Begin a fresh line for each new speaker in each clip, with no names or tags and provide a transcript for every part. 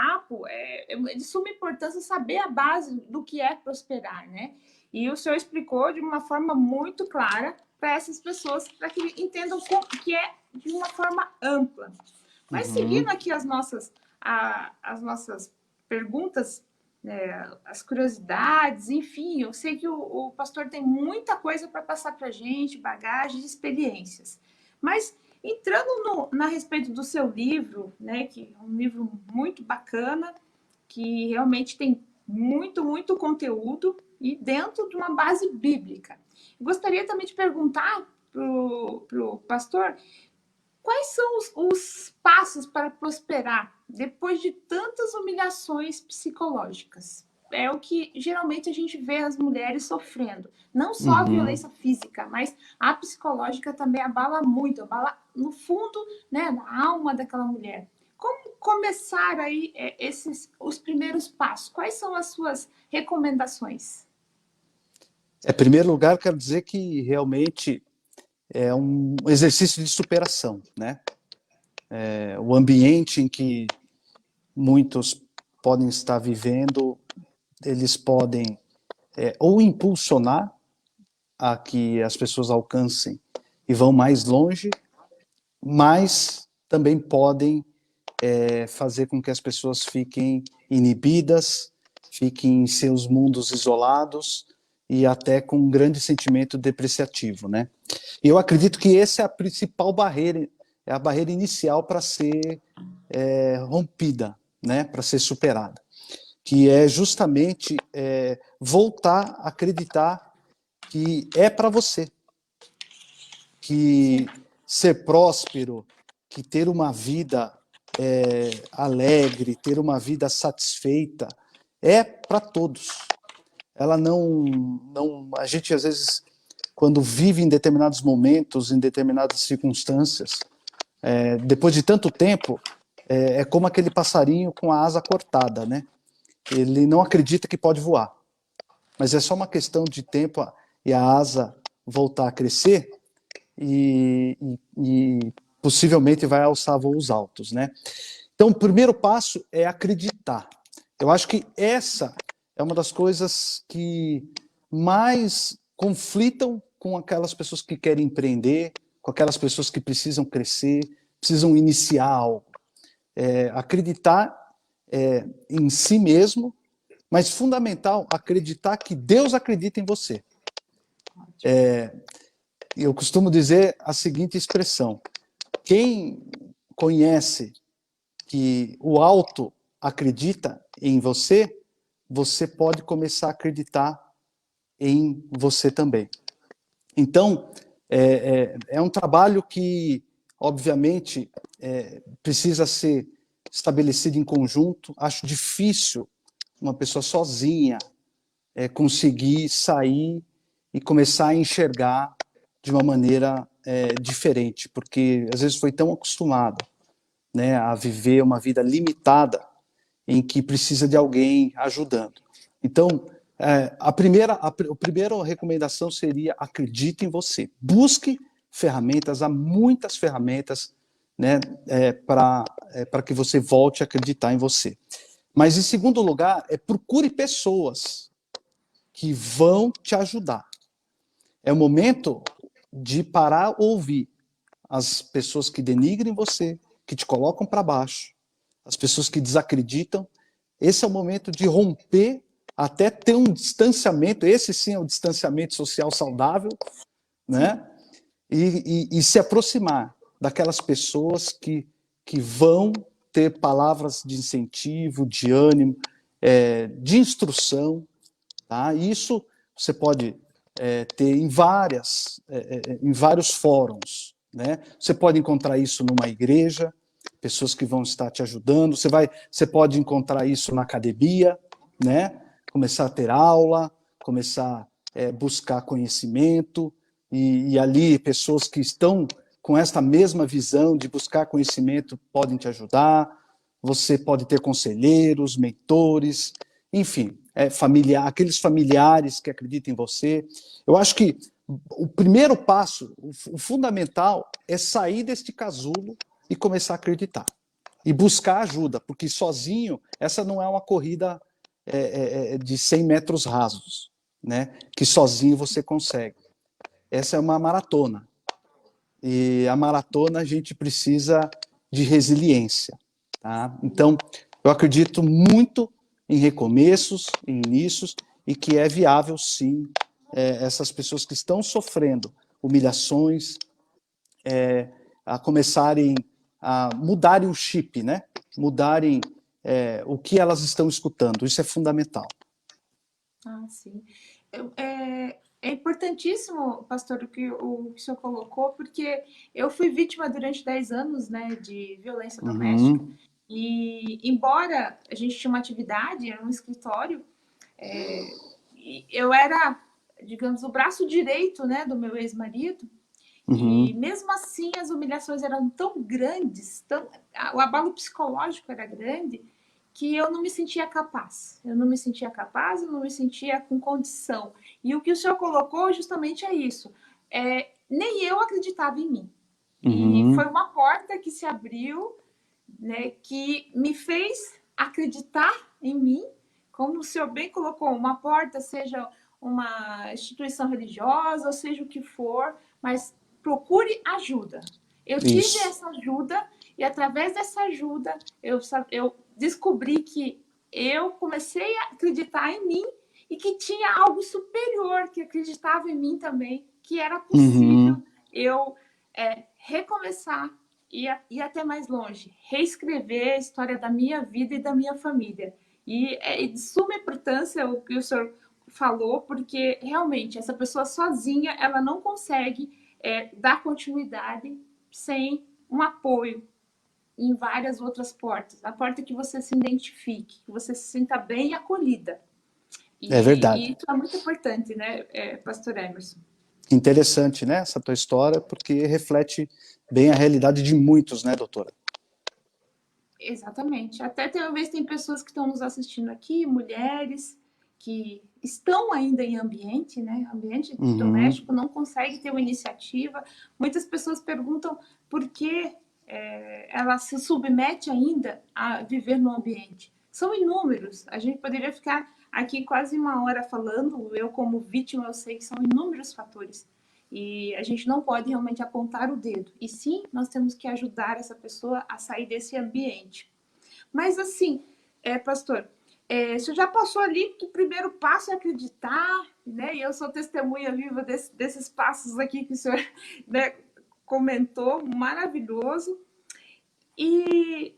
papo, é de suma importância saber a base do que é prosperar, né? E o senhor explicou de uma forma muito clara para essas pessoas, para que entendam que é de uma forma ampla. Mas seguindo aqui as nossas perguntas, as curiosidades, enfim, eu sei que o pastor tem muita coisa para passar para a gente, bagagem, experiências. Mas entrando a respeito do seu livro, né, que é um livro muito bacana, que realmente tem muito conteúdo e dentro de uma base bíblica. Eu gostaria também de perguntar para o pastor quais são os passos para prosperar depois de tantas humilhações psicológicas. É o que geralmente a gente vê as mulheres sofrendo. Não só a violência física, mas a psicológica também abala muito, abala no fundo, né, na alma daquela mulher. Como começar aí os primeiros passos? Quais são as suas recomendações?
Em primeiro lugar, quero dizer que realmente é um exercício de superação, né? O ambiente em que muitos podem estar vivendo, eles podem ou impulsionar a que as pessoas alcancem e vão mais longe, mas também podem fazer com que as pessoas fiquem inibidas, fiquem em seus mundos isolados e até com um grande sentimento depreciativo, né? E eu acredito que essa é a principal barreira, é a barreira inicial para ser rompida, né? Para ser superada, que é justamente voltar a acreditar que é para você, que ser próspero, que ter uma vida alegre, ter uma vida satisfeita, é para todos. Ela não. A gente, às vezes, quando vive em determinados momentos, em determinadas circunstâncias, depois de tanto tempo, é como aquele passarinho com a asa cortada, né? Ele não acredita que pode voar, mas é só uma questão de tempo e a asa voltar a crescer e possivelmente vai alçar voos altos, né? Então, o primeiro passo é acreditar. Eu acho que essa é uma das coisas que mais conflitam com aquelas pessoas que querem empreender, com aquelas pessoas que precisam crescer, precisam iniciar algo. Acreditar em si mesmo, mas fundamental, acreditar que Deus acredita em você. Eu costumo dizer a seguinte expressão: quem conhece que o alto acredita em você, você pode começar a acreditar em você também. Então, é um trabalho que, obviamente, precisa ser estabelecido em conjunto. Acho difícil uma pessoa sozinha conseguir sair e começar a enxergar de uma maneira diferente, porque às vezes foi tão acostumado, né, a viver uma vida limitada em que precisa de alguém ajudando. Então, a primeira recomendação seria: acredite em você. Busque ferramentas, há muitas ferramentas, né, para que você volte a acreditar em você. Mas, em segundo lugar, procure pessoas que vão te ajudar. É o momento de parar ou ouvir as pessoas que denigrem você, que te colocam para baixo, as pessoas que desacreditam. Esse é o momento de romper, até ter um distanciamento, esse sim é o distanciamento social saudável, né? E se aproximar daquelas pessoas que vão ter palavras de incentivo, de ânimo, de instrução, tá? Isso você pode ter em vários fóruns, né? Você pode encontrar isso numa igreja, pessoas que vão estar te ajudando. Você pode encontrar isso na academia, né? Começar a ter aula, começar a buscar conhecimento, e ali pessoas que estão com esta mesma visão de buscar conhecimento podem te ajudar. Você pode ter conselheiros, mentores, enfim, aqueles familiares que acreditam em você. Eu acho que o primeiro passo, o fundamental, é sair deste casulo e começar a acreditar. e buscar ajuda, porque sozinho, essa não é uma corrida de 100 metros rasos, né? Que sozinho você consegue. Essa é uma maratona. E a maratona a gente precisa de resiliência. Tá? Então, eu acredito muito em recomeços, em inícios, e que é viável, sim, essas pessoas que estão sofrendo humilhações, a começarem a mudarem o chip, né? Mudarem o que elas estão escutando. Isso é fundamental.
Ah, sim. É importantíssimo, pastor, o que o senhor colocou, porque eu fui vítima durante 10 anos, né, de violência doméstica.
Uhum,
E, embora a gente tinha uma atividade, era um escritório, eu era, digamos, o braço direito, né, do meu ex-marido. E
uhum,
mesmo assim as humilhações eram tão grandes, o abalo psicológico era grande, que eu não me sentia capaz. Eu não me sentia capaz, eu não me sentia com condição. E o que o senhor colocou justamente é isso. Nem eu acreditava em mim. E foi
uhum,
uma porta que se abriu, né, que me fez acreditar em mim, como o senhor bem colocou, uma porta, seja uma instituição religiosa, ou seja o que for, mas procure ajuda. Eu tive
isso.
essa ajuda e através dessa ajuda eu descobri que eu comecei a acreditar em mim e que tinha algo superior que acreditava em mim também, que era possível
Uhum.
eu recomeçar e ir até mais longe, reescrever a história da minha vida e da minha família. E é de suma importância o que o senhor falou, porque realmente essa pessoa sozinha ela não consegue dar continuidade sem um apoio em várias outras portas. A porta que você se identifique, que você se sinta bem acolhida.
É
E
verdade.
isso é muito importante, né, pastor Emerson?
Interessante, né, essa tua história, porque reflete bem a realidade de muitos, né, doutora?
Exatamente. Até talvez tem pessoas que estão nos assistindo aqui, mulheres que estão ainda em ambiente, né? Ambiente
Uhum.
doméstico, não consegue ter uma iniciativa. Muitas pessoas perguntam por que ela se submete ainda a viver no ambiente. São inúmeros. A gente poderia ficar aqui quase uma hora falando. Eu, como vítima, eu sei que são inúmeros fatores. E a gente não pode realmente apontar o dedo. E sim, nós temos que ajudar essa pessoa a sair desse ambiente. Mas assim, pastor, o senhor já passou ali que o primeiro passo é acreditar, né? E eu sou testemunha viva desses passos aqui que o senhor, né, comentou, maravilhoso. E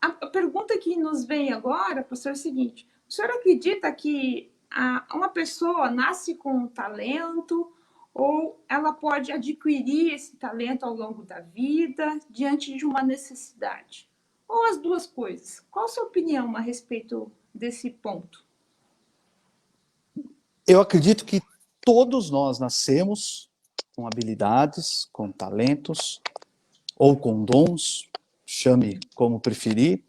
a pergunta que nos vem agora, pastor, é o seguinte: o senhor acredita que uma pessoa nasce com um talento ou ela pode adquirir esse talento ao longo da vida, diante de uma necessidade? Ou as duas coisas? Qual a sua opinião a respeito desse ponto?
Eu acredito que todos nós nascemos com habilidades, com talentos ou com dons, chame como preferir,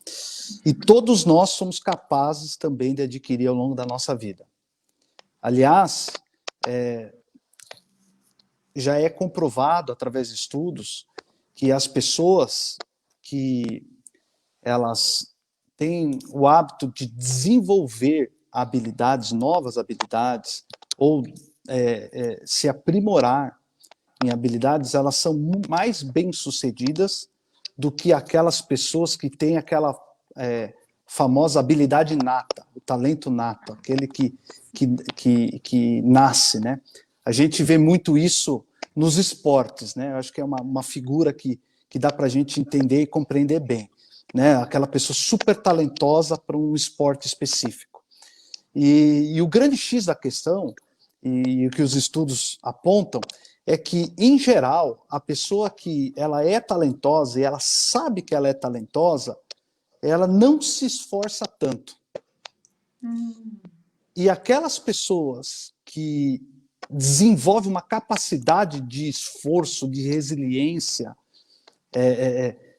e todos nós somos capazes também de adquirir ao longo da nossa vida. Aliás, já é comprovado através de estudos que as pessoas que elas têm o hábito de desenvolver habilidades, novas habilidades, ou se aprimorar em habilidades, elas são mais bem-sucedidas do que aquelas pessoas que têm aquela famosa habilidade nata, o talento nato, aquele que nasce, né? A gente vê muito isso nos esportes, né? Eu acho que é uma figura que dá para a gente entender e compreender bem, né? Aquela pessoa super talentosa para um esporte específico. E o grande X da questão, e o que os estudos apontam, é que, em geral, a pessoa que ela é talentosa e ela sabe que ela é talentosa, ela não se esforça tanto. E aquelas pessoas que desenvolvem uma capacidade de esforço, de resiliência,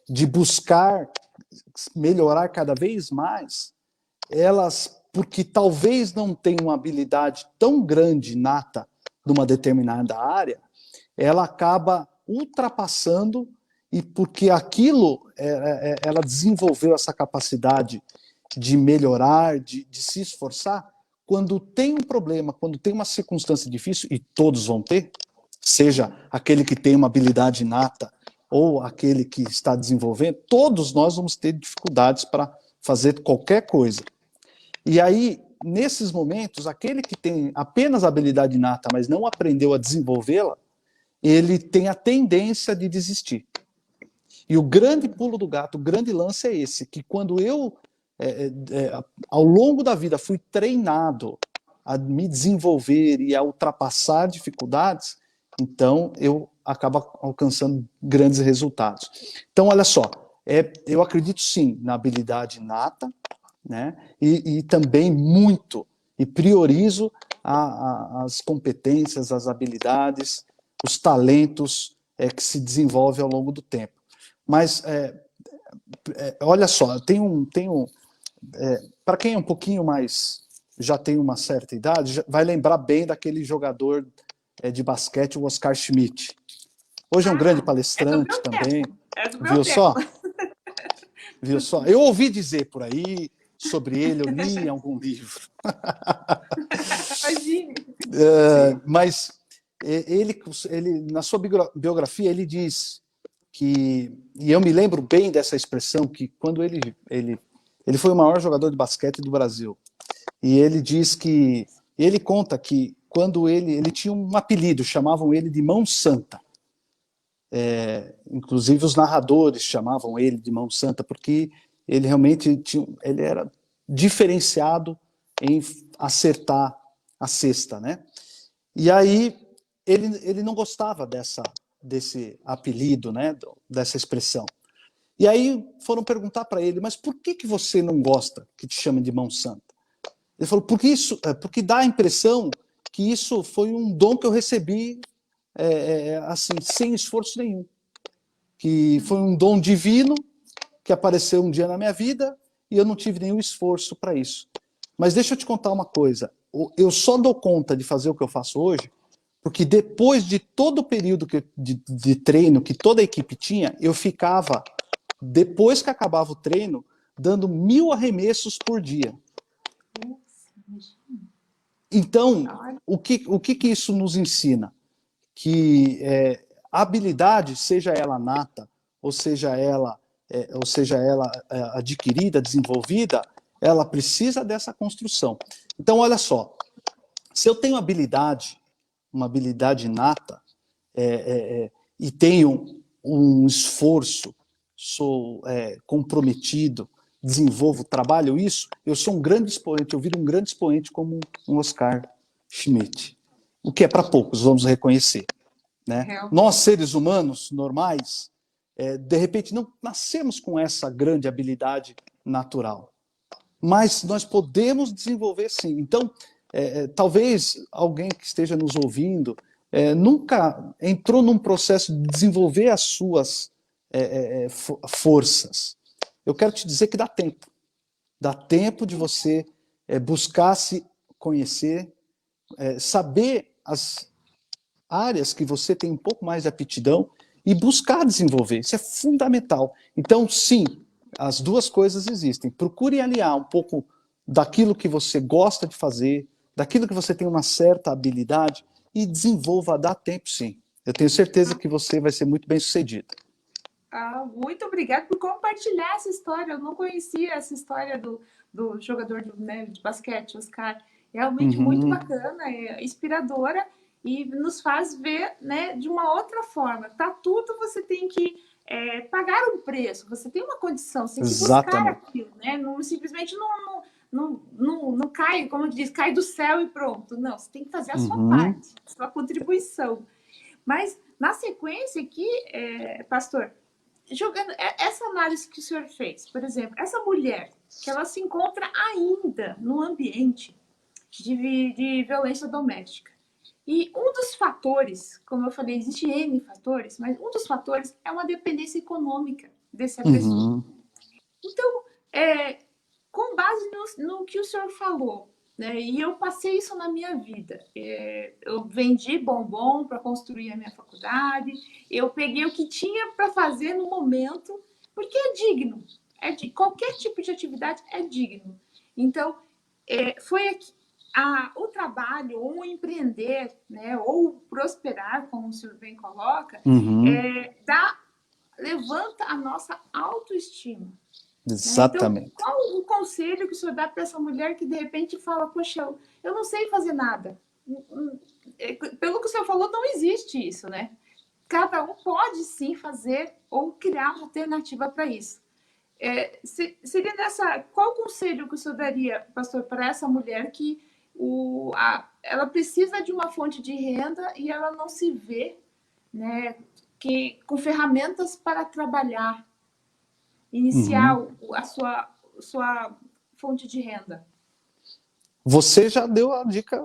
de buscar melhorar cada vez mais, elas, porque talvez não tenham uma habilidade tão grande, nata, numa determinada área, ela acaba ultrapassando e porque aquilo, ela desenvolveu essa capacidade de melhorar, de se esforçar, quando tem um problema, quando tem uma circunstância difícil, e todos vão ter, seja aquele que tem uma habilidade inata ou aquele que está desenvolvendo, todos nós vamos ter dificuldades para fazer qualquer coisa. E aí, nesses momentos, aquele que tem apenas a habilidade inata, mas não aprendeu a desenvolvê-la, ele tem a tendência de desistir. E o grande pulo do gato, o grande lance é esse, que quando eu, ao longo da vida, fui treinado a me desenvolver e a ultrapassar dificuldades, então eu acabo alcançando grandes resultados. Então, olha só, eu acredito sim na habilidade inata, né? E também muito, e priorizo as competências, as habilidades, os talentos que se desenvolvem ao longo do tempo. Mas, olha só, para quem é um pouquinho mais, já tem uma certa idade, vai lembrar bem daquele jogador de basquete, o Oscar Schmidt. Hoje é um grande
É do
palestrante
meu
também,
tempo. É do meu
viu
tempo.
só? Viu só? Eu ouvi dizer por aí sobre ele, eu li em algum livro.
Imagine.
Mas ele, na sua biografia, ele diz que, e eu me lembro bem dessa expressão, que quando ele foi o maior jogador de basquete do Brasil, e ele diz que, ele conta que quando ele tinha um apelido, chamavam ele de Mão Santa. Inclusive os narradores chamavam ele de Mão Santa, porque ele realmente ele era diferenciado em acertar a cesta, né? E aí ele não gostava desse apelido, né? Dessa expressão. E aí foram perguntar para ele, mas por que você não gosta que te chamem de Mão Santa? Ele falou, porque dá a impressão que isso foi um dom que eu recebi assim, sem esforço nenhum. Que foi um dom divino que apareceu um dia na minha vida e eu não tive nenhum esforço para isso. Mas deixa eu te contar uma coisa. Eu só dou conta de fazer o que eu faço hoje porque depois de todo o período de treino que toda a equipe tinha, eu ficava, depois que acabava o treino, dando 1000 arremessos por dia. Então, o que isso nos ensina? Que a habilidade, seja ela nata, ou seja ela adquirida, desenvolvida, ela precisa dessa construção. Então, olha só, se eu tenho uma habilidade inata, e tenho um esforço, sou comprometido, desenvolvo, trabalho isso, eu sou um grande expoente, eu viro um grande expoente como um Oscar Schmidt. O que é para poucos, vamos reconhecer. Né? Nós, seres humanos normais, de repente não nascemos com essa grande habilidade natural, mas nós podemos desenvolver sim. Então, talvez alguém que esteja nos ouvindo nunca entrou num processo de desenvolver as suas forças. Eu quero te dizer que dá tempo. Dá tempo de você buscar se conhecer, saber as áreas que você tem um pouco mais de aptidão e buscar desenvolver. Isso é fundamental. Então, sim, as duas coisas existem. Procure aliar um pouco daquilo que você gosta de fazer, daquilo que você tem uma certa habilidade e desenvolva, dá tempo sim. Eu tenho certeza que você vai ser muito bem sucedido.
Muito obrigada por compartilhar essa história. Eu não conhecia essa história do jogador de basquete, Oscar. Realmente muito bacana, inspiradora e nos faz ver, né, de uma outra forma. Para tudo você tem que pagar um preço, você tem uma condição, você tem que buscar aquilo, né? Não, simplesmente não cai, como diz, cai do céu e pronto. Não, você tem que fazer a sua parte, a sua contribuição. Mas, na sequência aqui, pastor, jogando essa análise que o senhor fez, por exemplo, essa mulher que ela se encontra ainda no ambiente de violência doméstica. E um dos fatores, como eu falei, existe N fatores, mas um dos fatores é uma dependência econômica desse agressor. Então, com base no que o senhor falou, né? E eu passei isso na minha vida. Eu vendi bombom para construir a minha faculdade, eu peguei o que tinha para fazer no momento, porque é digno. Qualquer tipo de atividade é digno. Então, foi aqui, o trabalho, ou o empreender, né, ou o prosperar, como o senhor bem coloca, levanta a nossa autoestima.
Exatamente.
Então, qual o conselho que o senhor dá para essa mulher que de repente fala, poxa, eu não sei fazer nada? Pelo que o senhor falou, não existe isso, né? Cada um pode sim fazer ou criar uma alternativa para isso. Seria qual o conselho que o senhor daria, pastor, para essa mulher que ela precisa de uma fonte de renda e ela não se vê, né, com ferramentas para trabalhar, iniciar a sua fonte de renda?
Você já deu a dica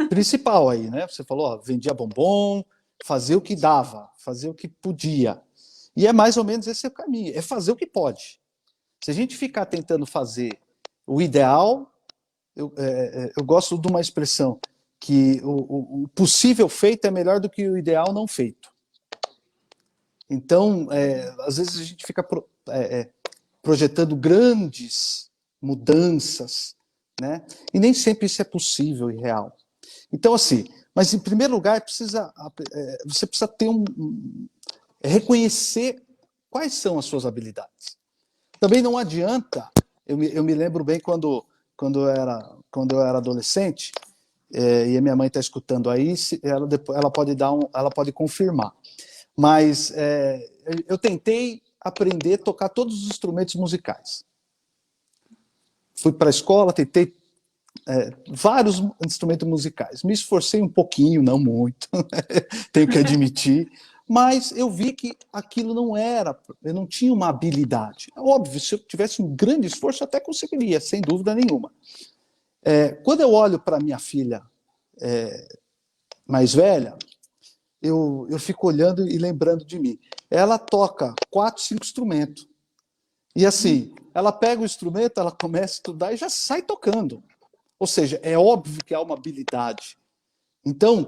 principal aí, né? Você falou, ó, vendia bombom, fazer o que dava, fazer o que podia. E é mais ou menos esse o caminho, é fazer o que pode. Se a gente ficar tentando fazer o ideal, eu gosto de uma expressão, que o possível feito é melhor do que o ideal não feito. Então, às vezes a gente fica projetando grandes mudanças, né? E nem sempre isso é possível e real. Então, assim, mas em primeiro lugar, você precisa ter reconhecer quais são as suas habilidades. Também não adianta, eu me lembro bem quando eu era adolescente, e a minha mãe está escutando aí, ela pode confirmar. Mas eu tentei aprender a tocar todos os instrumentos musicais. Fui para a escola, tentei vários instrumentos musicais. Me esforcei um pouquinho, não muito, tenho que admitir, mas eu vi que aquilo eu não tinha uma habilidade. Óbvio, se eu tivesse um grande esforço, eu até conseguiria, sem dúvida nenhuma. Quando eu olho para minha filha mais velha, eu fico olhando e lembrando de mim. Ela toca 4, 5 instrumentos. E assim, ela pega o instrumento, ela começa a estudar e já sai tocando. Ou seja, é óbvio que há uma habilidade. Então,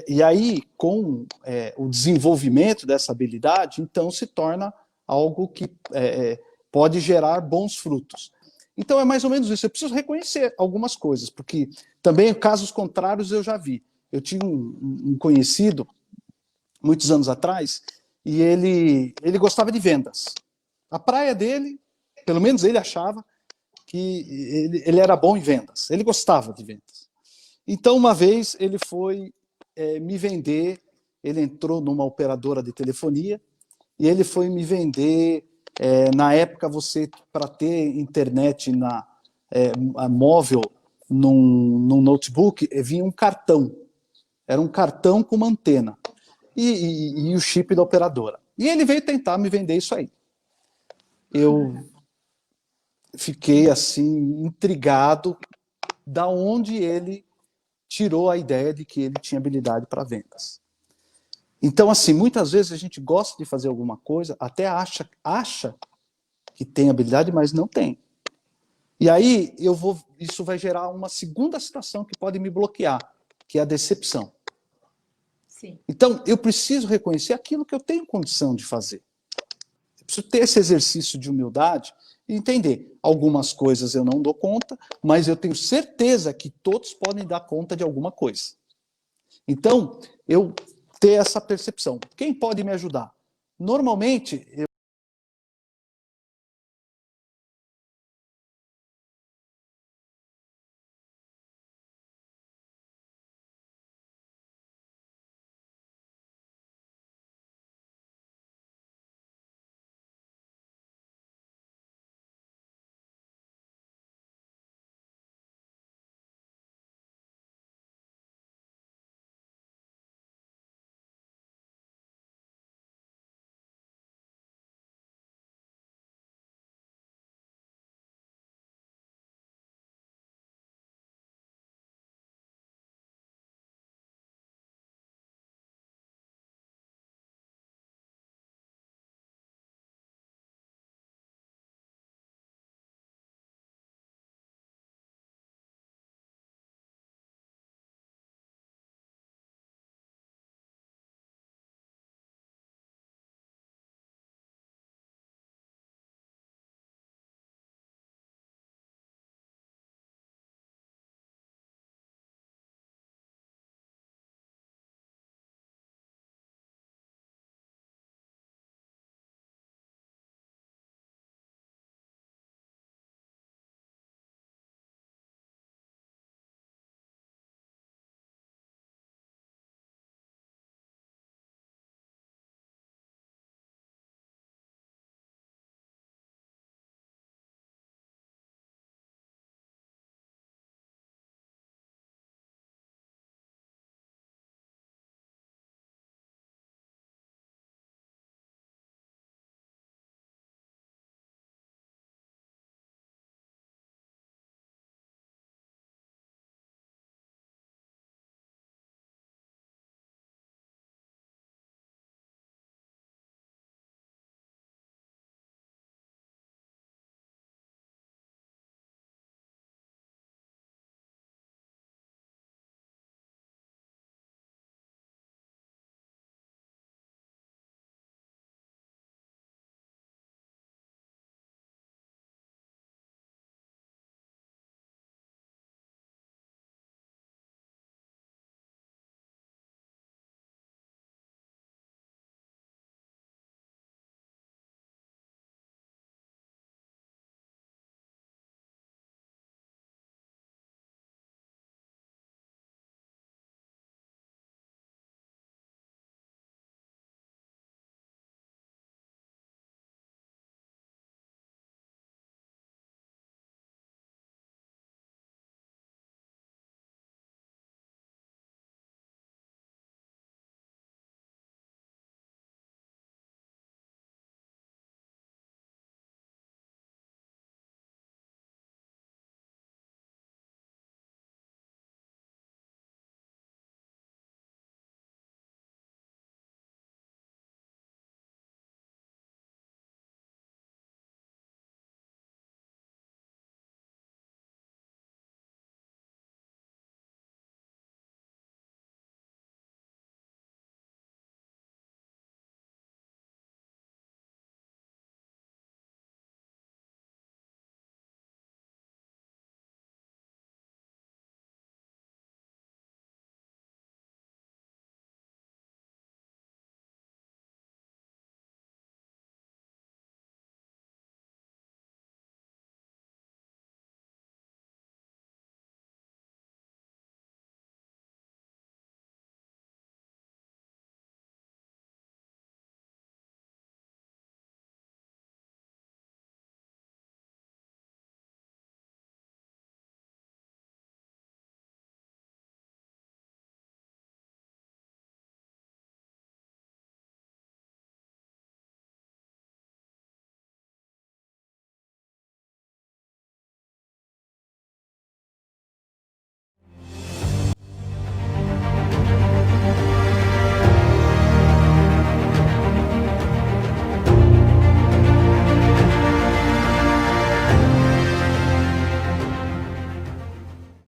e aí, com o desenvolvimento dessa habilidade, então se torna algo que pode gerar bons frutos. Então, é mais ou menos isso. Eu preciso reconhecer algumas coisas, porque também casos contrários eu já vi. Eu tinha um conhecido, muitos anos atrás, e ele gostava de vendas. A praia dele, pelo menos ele achava, que ele era bom em vendas. Ele gostava de vendas. Então, uma vez, ele foi me vender, ele entrou numa operadora de telefonia, e ele foi me vender, na época, para ter internet móvel num notebook, vinha um cartão. Era um cartão com uma antena e o chip da operadora. E ele veio tentar me vender isso aí. Eu fiquei assim intrigado da onde ele tirou a ideia de que ele tinha habilidade para vendas. Então, assim, muitas vezes a gente gosta de fazer alguma coisa, até acha que tem habilidade, mas não tem. E aí isso vai gerar uma segunda situação que pode me bloquear, que é a decepção.
Sim.
Então, eu preciso reconhecer aquilo que eu tenho condição de fazer. Eu preciso ter esse exercício de humildade e entender. Algumas coisas eu não dou conta, mas eu tenho certeza que todos podem dar conta de alguma coisa. Então, eu ter essa percepção. Quem pode me ajudar? Normalmente,